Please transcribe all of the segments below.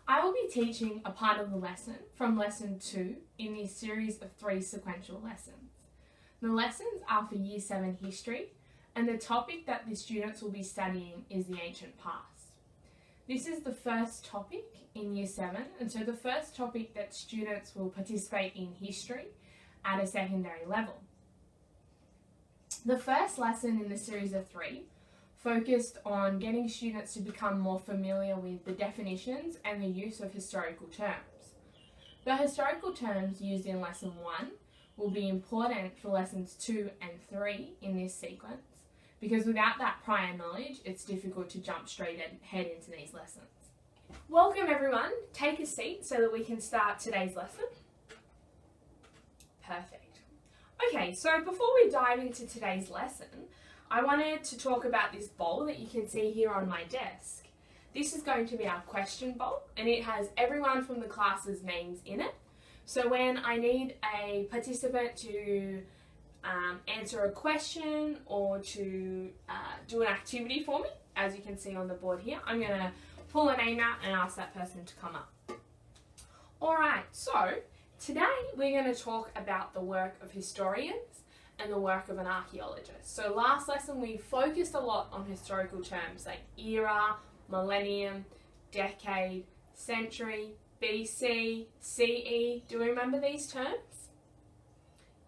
I will be teaching a part of the lesson from lesson 2 in this series of 3 sequential lessons. The lessons are for Year 7 history, and the topic that the students will be studying is the ancient past. This is the first topic in Year 7, and so the first topic that students will participate in history at a secondary level. The first lesson in the series of 3 focused on getting students to become more familiar with the definitions and the use of historical terms. The historical terms used in lesson 1 will be important for lessons 2 and 3 in this sequence, because without that prior knowledge, it's difficult to jump straight ahead into these lessons. Welcome everyone, take a seat so that we can start today's lesson. Perfect. Okay, so before we dive into today's lesson, I wanted to talk about this bowl that you can see here on my desk. This is going to be our question bowl, and it has everyone from the class's names in it. So when I need a participant to answer a question or to do an activity for me, as you can see on the board here, I'm going to pull a name out and ask that person to come up. Alright, so today we're going to talk about the work of historians and the work of an archaeologist. So last lesson we focused a lot on historical terms like era, millennium, decade, century, BC, CE. Do we remember these terms?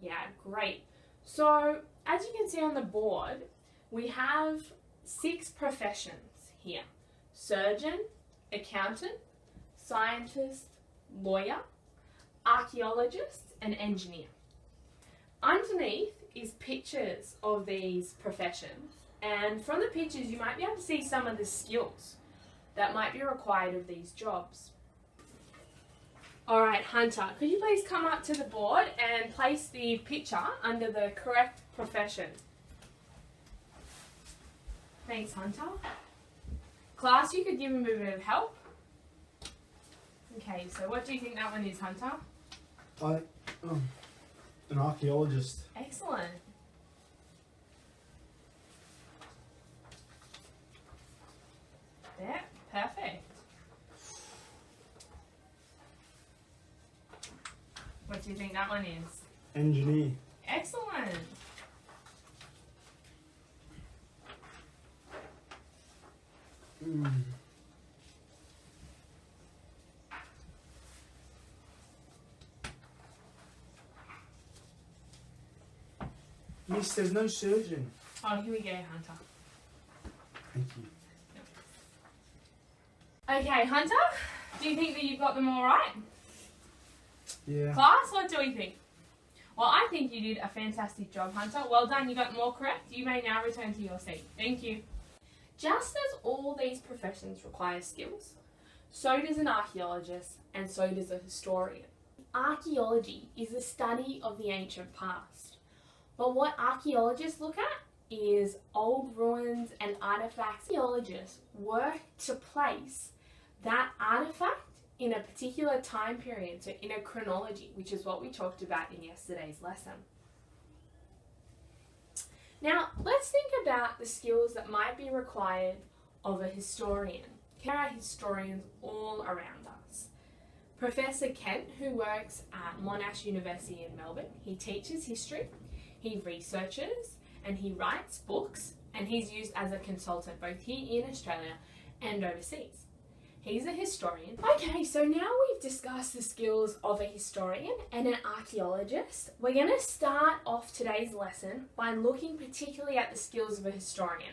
Yeah, great. So as you can see on the board, we have 6 professions here: surgeon, accountant, scientist, lawyer, archaeologist, and engineer. Underneath is pictures of these professions, and from the pictures you might be able to see some of the skills that might be required of these jobs. Alright, Hunter, could you please come up to the board and place the picture under the correct profession? Thanks, Hunter. Class, you could give him a bit of help. Okay, so what do you think that one is, Hunter? An archaeologist. Excellent. Yeah, perfect. What do you think that one is? Engineer. Excellent. Miss, there's no surgeon. Oh, here we go, Hunter. Thank you. Okay, Hunter, do you think that you've got them all right? Yeah. Class, what do we think? Well, I think you did a fantastic job, Hunter. Well done, you got them all correct. You may now return to your seat. Thank you. Just as all these professions require skills, so does an archaeologist and so does a historian. Archaeology is the study of the ancient past. But what archaeologists look at is old ruins and artifacts. Archaeologists work to place that artifact in a particular time period, so in a chronology, which is what we talked about in yesterday's lesson. Now, let's think about the skills that might be required of a historian. There are historians all around us. Professor Kent, who works at Monash University in Melbourne, he teaches history, he researches, and he writes books, and he's used as a consultant both here in Australia and overseas. He's a historian. Okay, so now we've discussed the skills of a historian and an archaeologist. We're going to start off today's lesson by looking particularly at the skills of a historian.